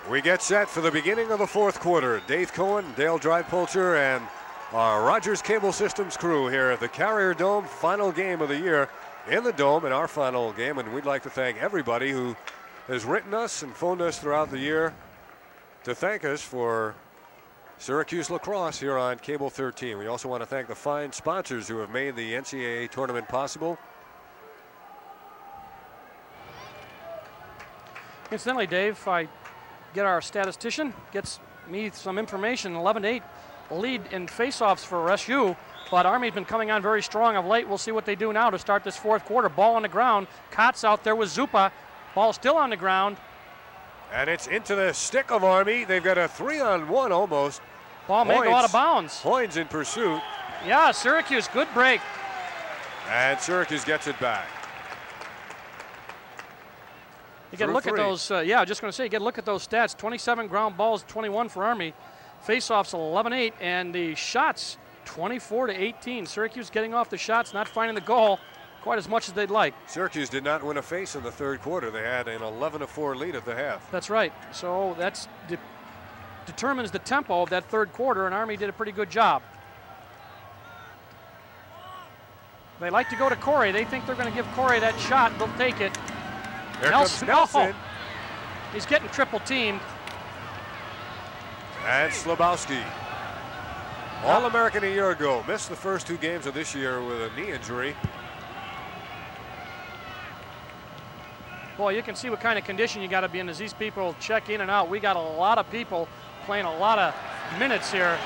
We get set for the beginning of the fourth quarter. Dave Cohen, Dale Dreipolcher, and our Rogers Cable Systems crew here at the Carrier Dome, final game of the year in the Dome, and our final game. And we'd like to thank everybody who has written us and phoned us throughout the year to thank us for Syracuse Lacrosse here on Cable 13. We also want to thank the fine sponsors who have made the NCAA tournament possible. Incidentally, Dave, I get our statistician, gets me some information, 11-8 lead in faceoffs for SU, but Army's been coming on very strong of late. We'll see what they do now to start this fourth quarter. Ball on the ground. Kotz out there with Zupa. Ball still on the ground. And it's into the stick of Army. They've got a 3-on-1 almost. Ball may go out of bounds. Hoynes in pursuit. Yeah, Syracuse, good break. And Syracuse gets it back. You got to look at those, just going to say, you got to look at those stats. 27 ground balls, 21 for Army. Faceoffs 11-8, and the shots 24-18. Syracuse getting off the shots, not finding the goal quite as much as they'd like. Syracuse did not win a face in the third quarter. They had an 11-4 lead at the half. That's right. So that's determines the tempo of that third quarter, and Army did a pretty good job. They like to go to Corey. They think they're going to give Corey that shot. They'll take it. Here comes Nelson. He's getting triple teamed. And Slabowski, All-American a year ago, missed the first two games of this year with a knee injury. Boy, you can see what kind of condition you got to be in as these people check in and out. We got a lot of people playing a lot of minutes here.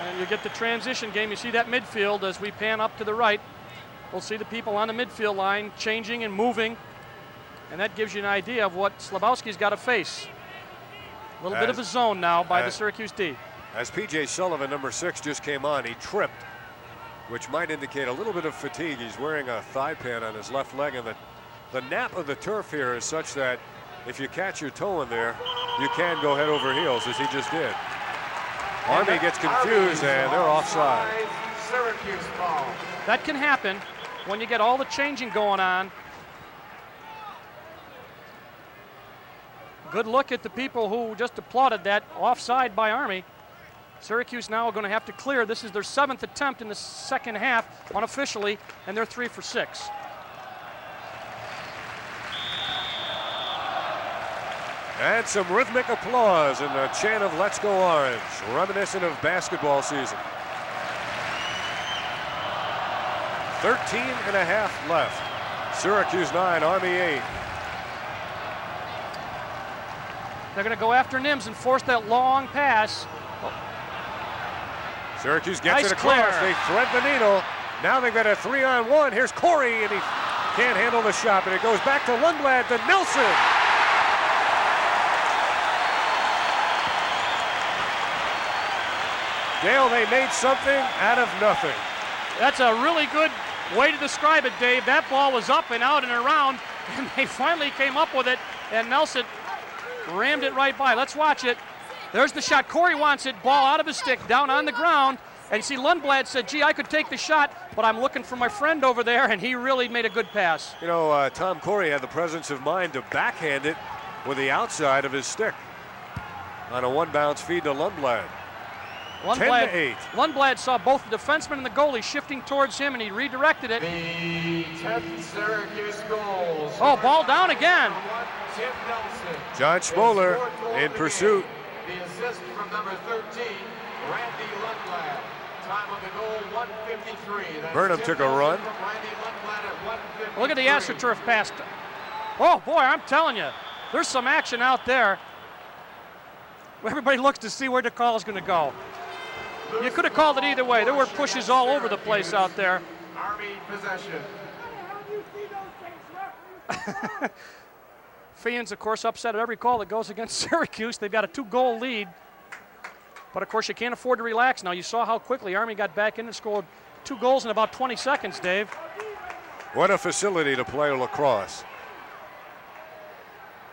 And you get the transition game. You see that midfield as we pan up to the right. We'll see the people on the midfield line changing and moving. And that gives you an idea of what Slabowski's got to face. A little bit of a zone now by the Syracuse D. As P.J. Sullivan, number 6, just came on, he tripped, which might indicate a little bit of fatigue. He's wearing a thigh pad on his left leg, and the nap of the turf here is such that if you catch your toe in there, you can go head over heels, as he just did. Army gets confused, and they're offside. Syracuse ball. That can happen when you get all the changing going on. Good look at the people who just applauded that offside by Army. Syracuse now are going to have to clear. This is their 7th attempt in the second half unofficially, and they're 3 for 6. And some rhythmic applause and a chant of "Let's Go Orange," reminiscent of basketball season. 13 and a half left. Syracuse 9, Army 8. They're going to go after Nims and force that long pass. Syracuse gets nice it across. Clear. They thread the needle. Now they've got a 3-on-1. Here's Corey, and he can't handle the shot, but it goes back to Lundblad to Nelson. Dale, they made something out of nothing. That's a really good way to describe it, Dave. That ball was up and out and around, and they finally came up with it, and Nelson rammed it right by. Let's watch it. There's the shot. Corey wants it. Ball out of his stick, down on the ground. And you see Lundblad said, gee, I could take the shot, but I'm looking for my friend over there, and he really made a good pass. You know, Tom Corey had the presence of mind to backhand it with the outside of his stick on a one-bounce feed to Lundblad. 10-8. Lundblad saw both the defenseman and the goalie shifting towards him, and he redirected it. The 10th Syracuse goals. Oh, ball down again. Tim Nelson. John Schmoller in pursuit. The assist from number 13, Randy Lundblad. Time of the goal, 1:53. That's Burnham Tim took a Nelson run. from Randy Lundblad at 1:53. Look at the AstroTurf pass. Oh, boy, I'm telling you, there's some action out there. Everybody looks to see where the call is going to go. You could have called it either way. There were pushes all over the place out there. Army possession. Fans, of course, upset at every call that goes against Syracuse. They've got a 2-goal lead. But, of course, you can't afford to relax now. You saw how quickly Army got back in and scored 2 goals in about 20 seconds, Dave. What a facility to play lacrosse.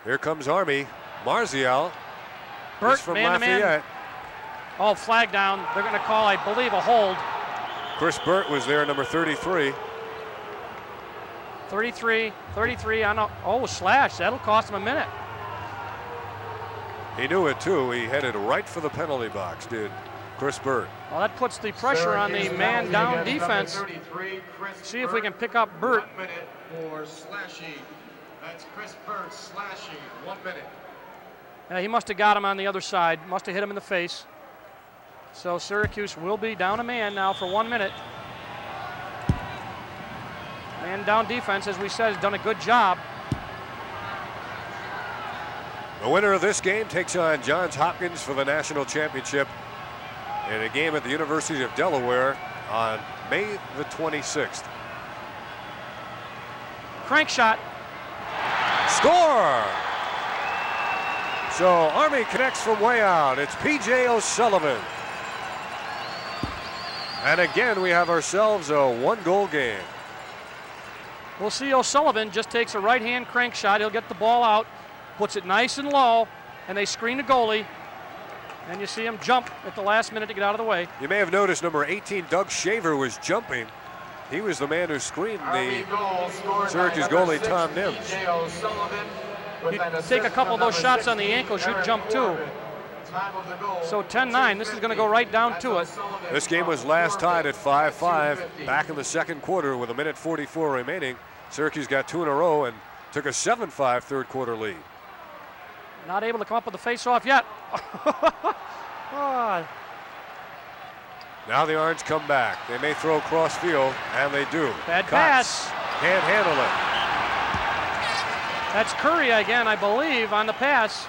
Here comes Army. Marzial. Burt, from man-to-man. Lafayette. Oh, flag down. They're going to call, I believe, a hold. Chris Burt was there, number 33. 33 on a, slash. That'll cost him a minute. He knew it too. He headed right for the penalty box, did Chris Burt. Well, that puts the pressure on the man down defense. See if we can pick up Burt. 1 minute for Slashy. That's Chris Burt, Slashy, 1 minute. Yeah, he must have got him on the other side. Must have hit him in the face. So Syracuse will be down a man now for 1 minute. Man down defense, as we said, has done a good job. The winner of this game takes on Johns Hopkins for the national championship in a game at the University of Delaware on May the 26th. Crank shot. Score! So Army connects from way out. It's P.J. O'Sullivan. And again, we have ourselves a 1-goal game. We'll see O'Sullivan just takes a right-hand crank shot. He'll get the ball out, puts it nice and low, and they screen the goalie. And you see him jump at the last minute to get out of the way. You may have noticed number 18, Doug Shaver, was jumping. He was the man who screened the Syracuse goalie, Tom Nims. You take a couple of those shots on the ankles, you'd jump too. So 10-9, this is going to go right down to it. This game was last tied at 5-5 back in the second quarter with 1:44 remaining. Syracuse got 2 in a row and took a 7-5 third quarter lead. Not able to come up with the face-off yet. Oh. Now the Orange come back. They may throw cross field, and they do. Bad Cox pass. can't handle it. That's Curry again, I believe, on the pass.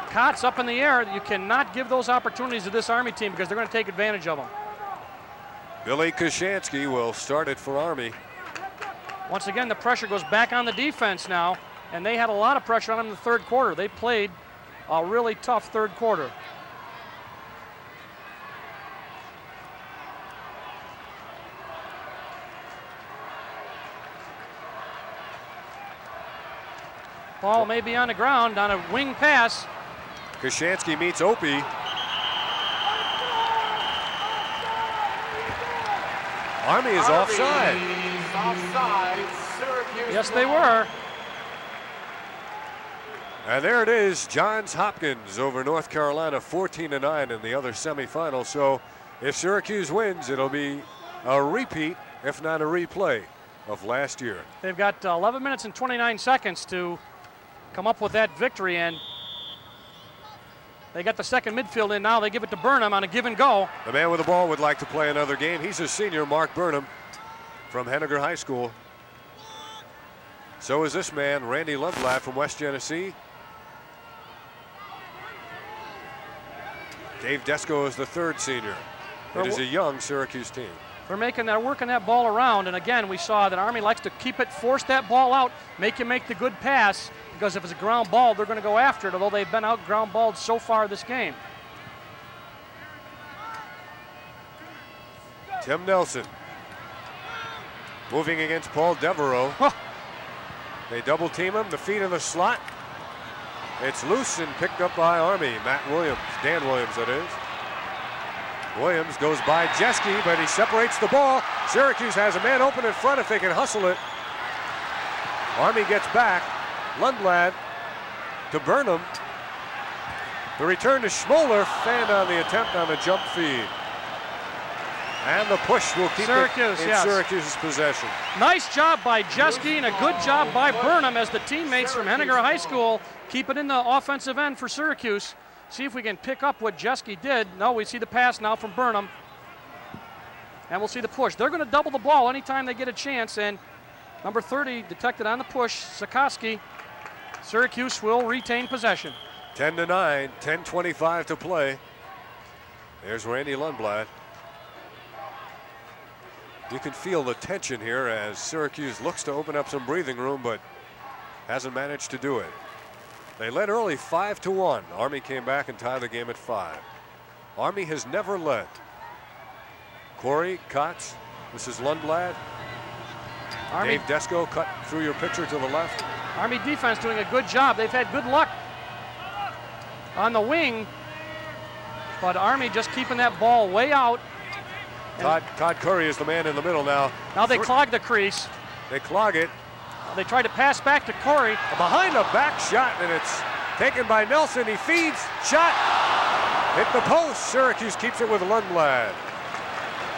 Cots up in the air. You cannot give those opportunities to this Army team because they're going to take advantage of them. Billy Kashansky will start it for Army. Once again, the pressure goes back on the defense now, and they had a lot of pressure on them in the third quarter. They played a really tough third quarter. Ball may be on the ground on a wing pass. Kashansky meets Opie. Army is offside. Yes, they were. And there it is, Johns Hopkins over North Carolina, 14-9 in the other semifinal. So if Syracuse wins, it'll be a repeat, if not a replay, of last year. They've got 11 minutes and 29 seconds to come up with that victory, and they got the second midfield in now. They give it to Burnham on a give and go. The man with the ball would like to play another game. He's a senior, Mark Burnham, from Henniger High School. So is this man, Randy Lundblad from West Genesee. Dave Desko is the third senior. It is a young Syracuse team. They're working that ball around, and again, we saw that Army likes to keep it, force that ball out, make you make the good pass, because if it's a ground ball, they're going to go after it, although they've been out ground balled so far this game. Tim Nelson moving against Paul Devereaux. They double team him, the feet in the slot. It's loose and picked up by Army. Matt Williams, Dan Williams that is. Williams goes by Jeske, but he separates the ball. Syracuse has a man open in front if they can hustle it. Army gets back. Lundblad to Burnham. The return to Schmoller, fanned on the attempt on the jump feed. And the push will keep Syracuse, it in Syracuse's possession. Nice job by Jeske and a good job by Burnham as the teammates from Henniger High School keep it in the offensive end for Syracuse. See if we can pick up what Jeske did. No, we see the pass now from Burnham. And we'll see the push. They're going to double the ball anytime they get a chance. And number 30 detected on the push, Sikoski. Syracuse will retain possession. 10-9, 10:25 to play. There's Randy Lundblad. You can feel the tension here as Syracuse looks to open up some breathing room, but hasn't managed to do it. They led early 5-1. Army came back and tied the game at 5. Army has never led. Corey, Kotz, this is Lundblad. Dave Desko cut through your picture to the left. Army defense doing a good job. They've had good luck on the wing, but Army just keeping that ball way out. Todd Curry is the man in the middle now. Now they clog the crease. They clog it. They tried to pass back to Corey. Behind the back shot, and it's taken by Nelson. He feeds, shot, hit the post. Syracuse keeps it with Lundblad.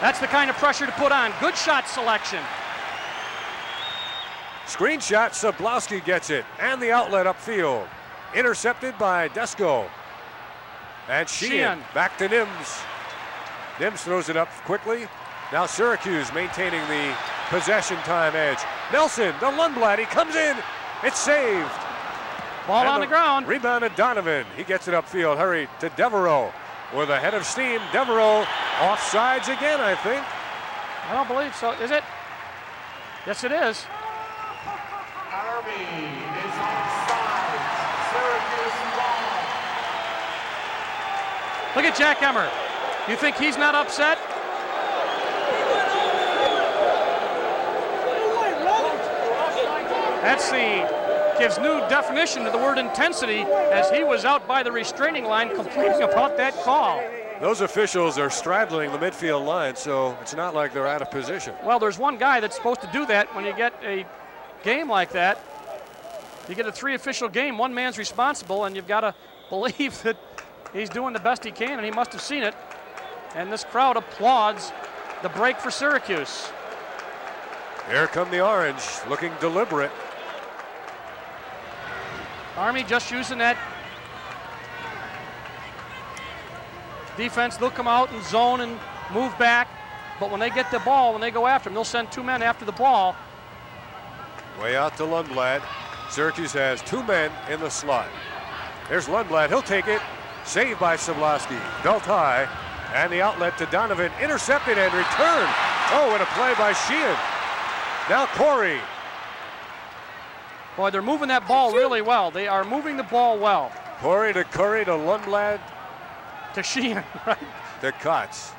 That's the kind of pressure to put on. Good shot selection. Screen shot, Soblowski gets it, and the outlet upfield. Intercepted by Desko. And Sheehan back to Nims. Nims throws it up quickly. Now Syracuse maintaining the possession time edge. Nelson, the Lundblad, he comes in. It's saved. Ball on the ground. Rebound to Donovan. He gets it upfield. Hurry to Devereaux. With a head of steam, Devereaux offsides again, I think. I don't believe so. Is it? Yes, it is. Army is offside. Syracuse ball. Look at Jack Emmer. You think he's not upset? Gives new definition to the word intensity as he was out by the restraining line complaining about that call. Those officials are straddling the midfield line, so it's not like they're out of position. Well, there's one guy that's supposed to do that when you get a game like that. You get a 3-official game, one man's responsible, and you've got to believe that he's doing the best he can, and he must have seen it. And this crowd applauds the break for Syracuse. Here come the Orange, looking deliberate. Army just using that defense. They'll come out and zone and move back, but when they get the ball, when they go after them, they'll send 2 men after the ball. Way out to Lundblad. Syracuse has 2 men in the slot. There's Lundblad, he'll take it. Saved by Soblowski, belt high, and the outlet to Donovan, intercepted and returned. Oh, and a play by Sheehan. Now Corey. Boy, they're moving that ball really well. They are moving the ball well. Corey to Curry to Lundblad. To Sheehan, right? To Kotz.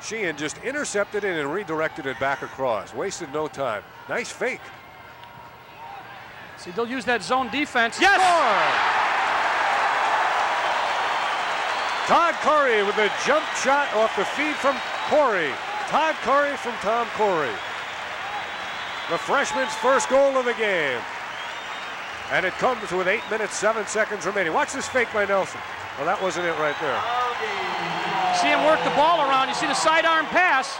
Sheehan just intercepted it and redirected it back across. Wasted no time. Nice fake. See, they'll use that zone defense. Yes! Todd Corey with a jump shot off the feed from Corey. Todd Corey from Tom Corey. The freshman's first goal of the game. And it comes with 8 minutes, 7 seconds remaining. Watch this fake by Nelson. Well, that wasn't it right there. See him work the ball around. You see the sidearm pass.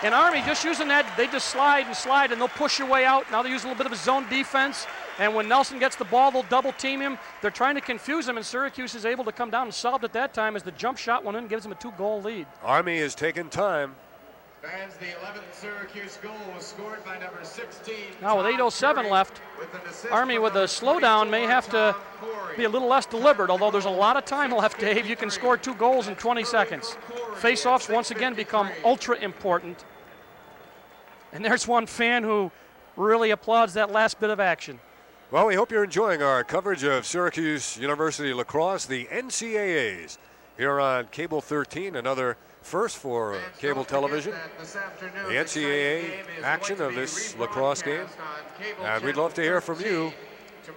And Army just using that, they just slide, and they'll push your way out. Now they use a little bit of a zone defense. And when Nelson gets the ball, they'll double team him. They're trying to confuse him, and Syracuse is able to come down and solve it at that time as the jump shot went in, gives them a 2-goal lead. Army is taking time. Fans, the 11th Syracuse goal was scored by number 16. Now with 8:07 left, Army with a slowdown may have to be a little less deliberate, although there's a lot of time left, Dave. You can score 2 goals in 20 seconds. Face-offs once again become ultra important. And there's one fan who really applauds that last bit of action. Well, we hope you're enjoying our coverage of Syracuse University lacrosse, the NCAAs, here on Cable 13, another first for cable television. The NCAA action of this lacrosse game. And we'd love to hear from you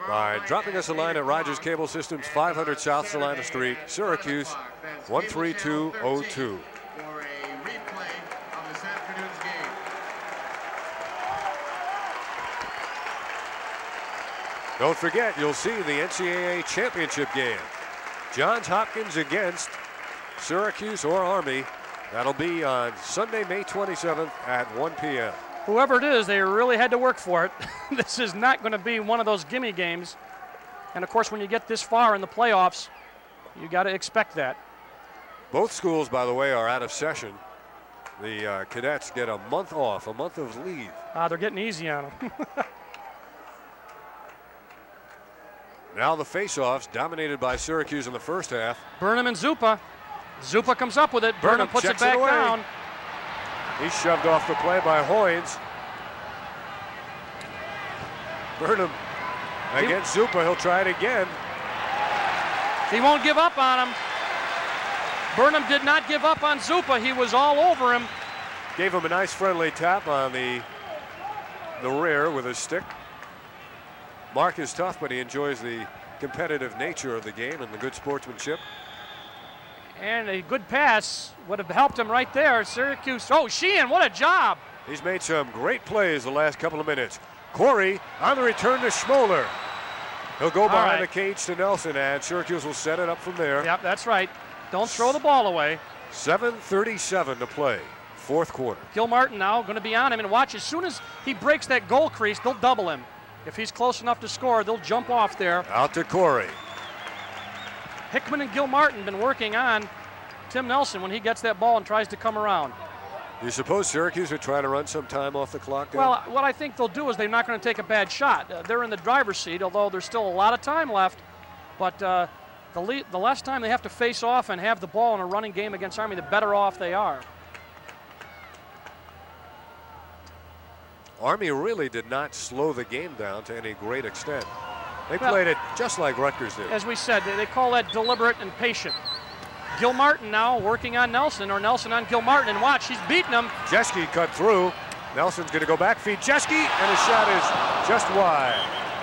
by dropping us a line at Rogers Cable Systems, 500 South Salina Street, Syracuse, 13202. For a replay of this afternoon's game. Don't forget, you'll see the NCAA championship game. Johns Hopkins against Syracuse or Army. That'll be on Sunday, May 27th at 1 p.m. Whoever it is, they really had to work for it. This is not going to be one of those gimme games. And of course, when you get this far in the playoffs, you got to expect that. Both schools, by the way, are out of session. The cadets get a month off, a month of leave. They're getting easy on them. Now the face-offs dominated by Syracuse in the first half. Burnham and Zupa. Zupa comes up with it. Burnham puts it back down. He's shoved off the play by Hoynes. Burnham against Zupa. He'll try it again. He won't give up on him. Burnham did not give up on Zupa. He was all over him. Gave him a nice friendly tap on the rear with his stick. Mark is tough, but he enjoys the competitive nature of the game and the good sportsmanship. And a good pass would have helped him right there. Syracuse. Oh, Sheehan, what a job. He's made some great plays the last couple of minutes. Corey on the return to Schmoller. He'll go behind right. the cage to Nelson, and Syracuse will set it up from there. Yep, that's right. Don't throw the ball away. 7:37 to play, fourth quarter. Gilmartin now going to be on him, and watch, as soon as he breaks that goal crease, they'll double him. If he's close enough to score, they'll jump off there. Out to Corey. Hickman and Gilmartin been working on Tim Nelson when he gets that ball and tries to come around. You suppose Syracuse would try to run some time off the clock there? Well, what I think they'll do is they're not going to take a bad shot. They're in the driver's seat, although there's still a lot of time left. But the less time they have to face off and have the ball in a running game against Army, the better off they are. Army really did not slow the game down to any great extent. They played it just like Rutgers did. As we said, they call that deliberate and patient. Gilmartin now working on Nelson, or Nelson on Gilmartin, and watch, he's beating him. Jeske cut through. Nelson's going to go back, feed Jeske, and his shot is just wide.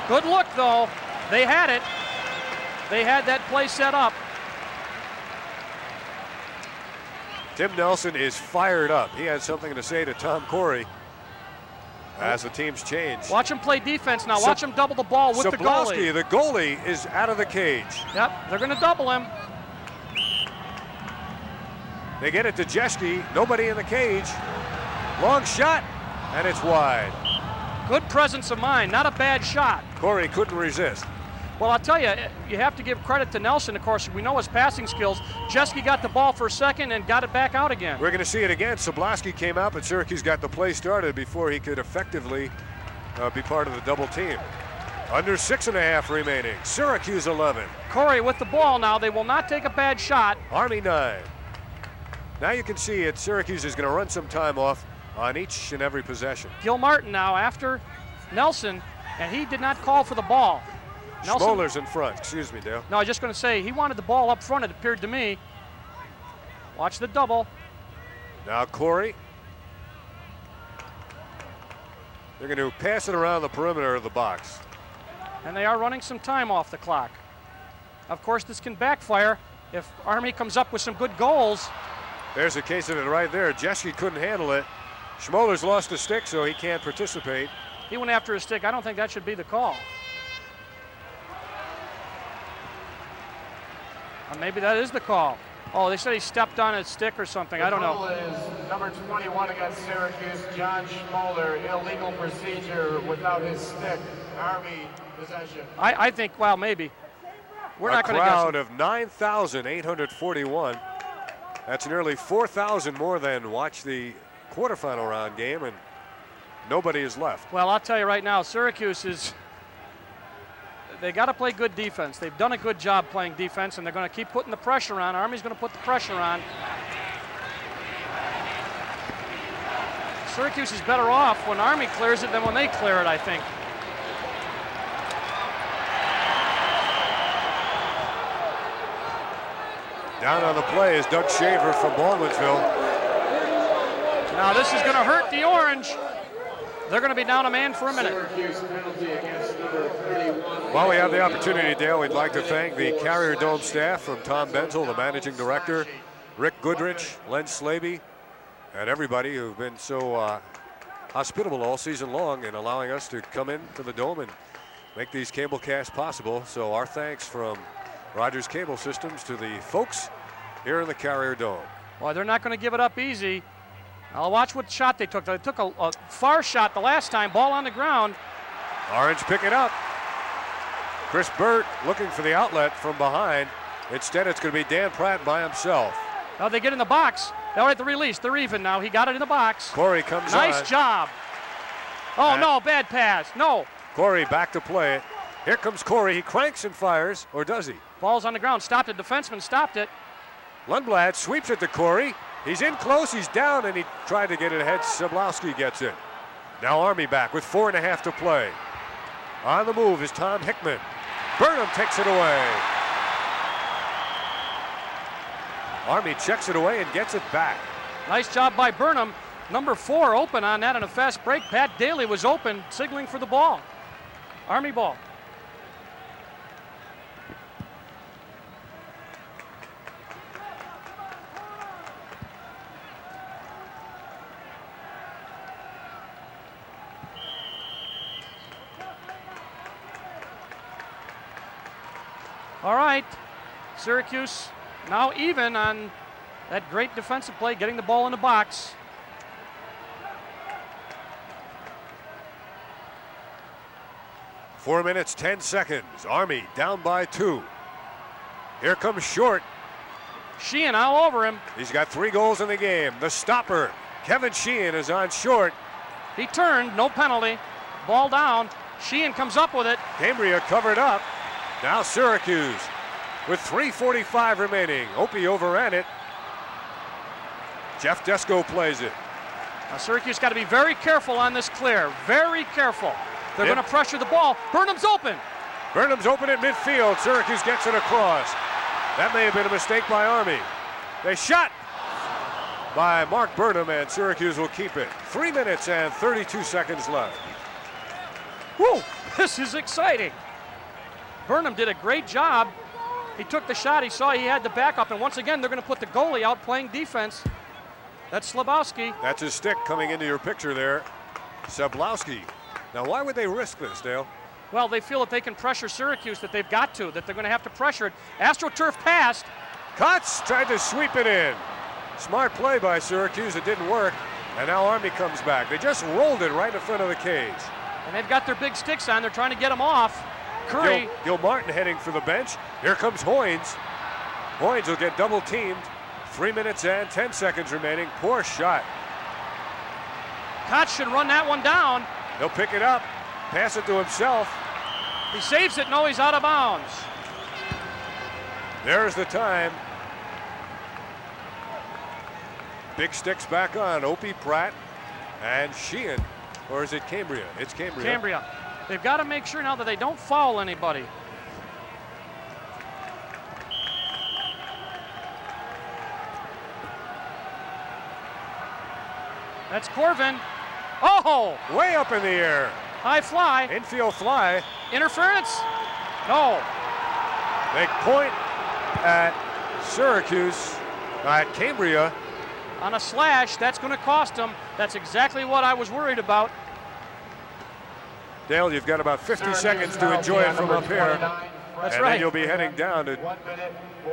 Good look, though. They had it. They had that play set up. Tim Nelson is fired up. He had something to say to Tom Corey as the teams change. Watch him play defense now. Watch him double the ball with the goalie. The goalie is out of the cage. Yep, they're going to double him. They get it to Jeske. Nobody in the cage. Long shot, and it's wide. Good presence of mind. Not a bad shot. Corey couldn't resist. Well, I'll tell you, you have to give credit to Nelson. Of course, we know his passing skills. Jeske got the ball for a second and got it back out again. We're going to see it again. Sobolewski came out, but Syracuse got the play started before he could effectively be part of the double team. Under 6.5 remaining. Syracuse 11. Corey with the ball now. They will not take a bad shot. Army 9. Now you can see it. Syracuse is going to run some time off on each and every possession. Gilmartin now after Nelson, and he did not call for the ball. Schmoler's in front. Excuse me, Dale. No, I was just going to say, he wanted the ball up front, it appeared to me. Watch the double. Now Corey. They're going to pass it around the perimeter of the box. And they are running some time off the clock. Of course, this can backfire if Army comes up with some good goals. There's a case of it right there. Jeske couldn't handle it. Schmoler's lost a stick, so he can't participate. He went after his stick. I don't think that should be the call. Or maybe that is the call. Oh, they said he stepped on his stick or something. I don't know. The call is number 21 against Syracuse, John Schmoler, illegal procedure without his stick. Army possession. I think, well, maybe. We're not going to guess. A crowd of 9,841. That's nearly 4,000 more than watched the quarterfinal round game, and nobody is left. Well, I'll tell you right now, Syracuse is, they got to play good defense. They've done a good job playing defense, and they're going to keep putting the pressure on. Army's going to put the pressure on. Syracuse is better off when Army clears it than when they clear it, I think. Down on the play is Doug Shaver from Baldwinsville. Now this is going to hurt the Orange. They're going to be down a man for a minute. Syracuse penalty against number 31. While we have the opportunity, Dale, we'd like to thank the Carrier Dome staff from Tom Benzel, the managing director, Rick Goodrich, Len Slaby, and everybody who've been so hospitable all season long in allowing us to come into the Dome and make these cable casts possible. So our thanks from Rogers Cable Systems to the folks here in the Carrier Dome. Well, they're not going to give it up easy. I'll watch what shot they took. They took a far shot the last time, ball on the ground. Orange pick it up. Chris Burt looking for the outlet from behind. Instead, it's going to be Dan Pratt by himself. Now they get in the box. They'll at the release. They're even now. He got it in the box. Corey comes on. Nice job. Oh, no, bad pass. No. Corey back to play it. Here comes Corey. He cranks and fires, or does he? Ball's on the ground. Stopped it. Defenseman stopped it. Lundblad sweeps it to Corey. He's in close. He's down, and he tried to get it ahead. Sobolewski gets it. Now Army back with 4.5 to play. On the move is Tom Hickman. Burnham takes it away. Army checks it away and gets it back. Nice job by Burnham. Number 4 open on that on a fast break. Pat Daly was open, signaling for the ball. Army ball. All right, Syracuse now even on that great defensive play, getting the ball in the box. Four minutes, 10 seconds. Army down by 2. Here comes Short. Sheehan all over him. He's got 3 goals in the game. The stopper, Kevin Sheehan, is on Short. He turned, no penalty. Ball down. Sheehan comes up with it. Cambria covered up. Now Syracuse with 3:45 remaining. Opie overran it. Jeff Desko plays it. Now Syracuse got to be very careful on this clear. Very careful. They're going to pressure the ball. Burnham's open. Burnham's open at midfield. Syracuse gets it across. That may have been a mistake by Army. They shot by Mark Burnham, and Syracuse will keep it. 3 minutes and 32 seconds left. Woo, this is exciting. Burnham did a great job. He took the shot. He saw he had the backup, and once again, they're going to put the goalie out playing defense. That's Slabowski. That's his stick coming into your picture there. Sablowski. Now, why would they risk this, Dale? Well, they feel that they can pressure Syracuse, that they've got to, that they're going to have to pressure it. AstroTurf passed. Kotz tried to sweep it in. Smart play by Syracuse. It didn't work. And now Army comes back. They just rolled it right in front of the cage. And they've got their big sticks on. They're trying to get them off. Curry. Gil Martin heading for the bench. Here comes Hoynes. Hoynes will get double teamed. 3 minutes and 10 seconds remaining. Poor shot. Kotz should run that one down. He'll pick it up. Pass it to himself. He saves it. No, he's out of bounds. There's the time. Big sticks back on. Opie, Pratt, and Sheehan. Or is it Cambria? It's Cambria. Cambria. They've got to make sure now that they don't foul anybody. That's Corvin. Oh! Way up in the air. High fly. Infield fly. Interference? No. They point at Syracuse, at Cambria. On a slash, that's going to cost them. That's exactly what I was worried about. Dale, you've got about 50 seconds to enjoy it from up here. That's and right. then you'll be heading down to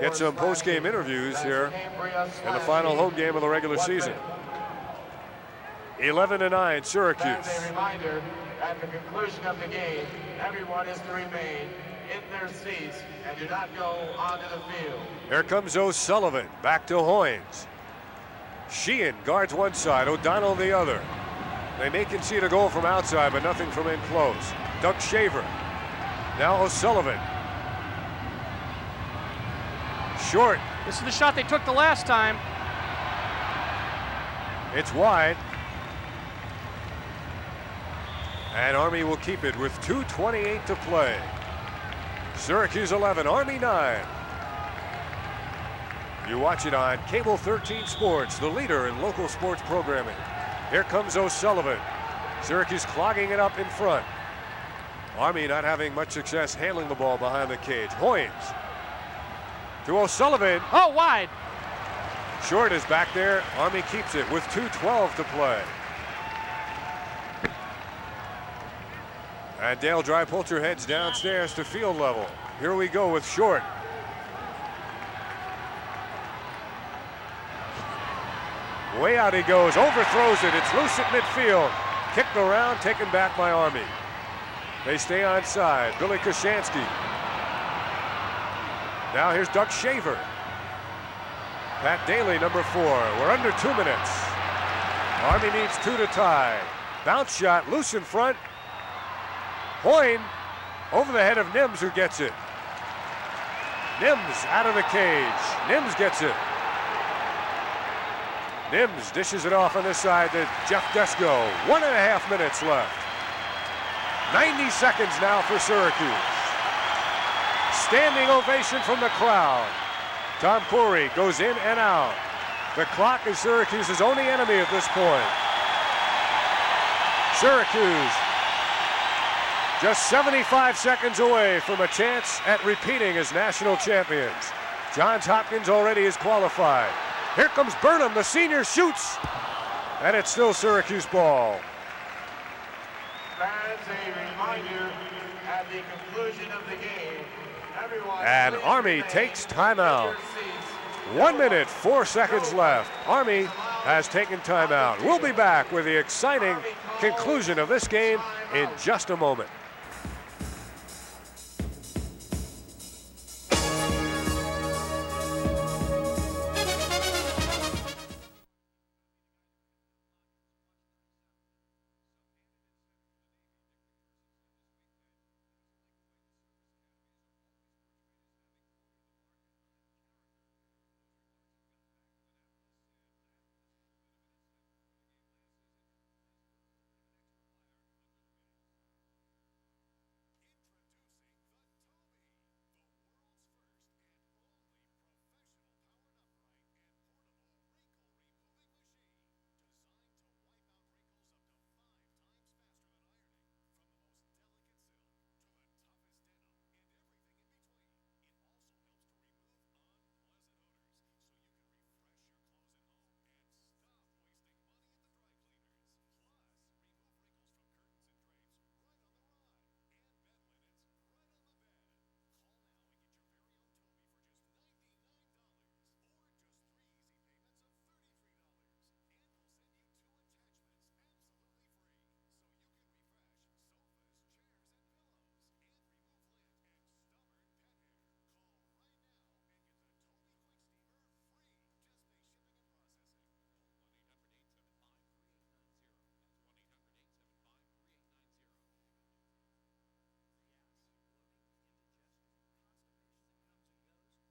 get some post-game interviews here in the final home game of the regular season. 11-9, Syracuse. As a reminder, at the conclusion of the game, everyone is to remain in their seats and do not go onto the field. Here comes O'Sullivan, back to Hoynes. Sheehan guards one side, O'Donnell the other. They may concede a goal from outside, but nothing from in close. Doug Shaver. Now O'Sullivan. Short. This is the shot they took the last time. It's wide. And Army will keep it with 2:28 to play. Syracuse 11, Army 9. You watch it on Cable 13 Sports, the leader in local sports programming. Here comes O'Sullivan. Syracuse clogging it up in front. Army not having much success handling the ball behind the cage. Hoynes to O'Sullivan. Oh, wide. Short is back there. Army keeps it with 2:12 to play. And Dale Drypulcher heads downstairs to field level. Here we go with Short. Way out he goes, overthrows it. It's loose at midfield. Kicked around, taken back by Army. They stay on side. Billy Koshansky. Now here's Doug Shaver. Pat Daly, number 4. We're under 2 minutes. Army needs 2 to tie. Bounce shot, loose in front. Hoyne over the head of Nims, who gets it. Nims out of the cage. Nims gets it. Nims dishes it off on this side to Jeff Desko. 1.5 minutes left. 90 seconds now for Syracuse. Standing ovation from the crowd. Tom Corey goes in and out. The clock is Syracuse's only enemy at this point. Syracuse just 75 seconds away from a chance at repeating as national champions. Johns Hopkins already is qualified. Here comes Burnham, the senior shoots, and it's still Syracuse ball. Fans, a reminder, at the conclusion of the game, everyone And please Army remain takes in timeout. your seats. 1 minute, 4 seconds left. Army has taken timeout. We'll be back with the exciting conclusion of this game in just a moment.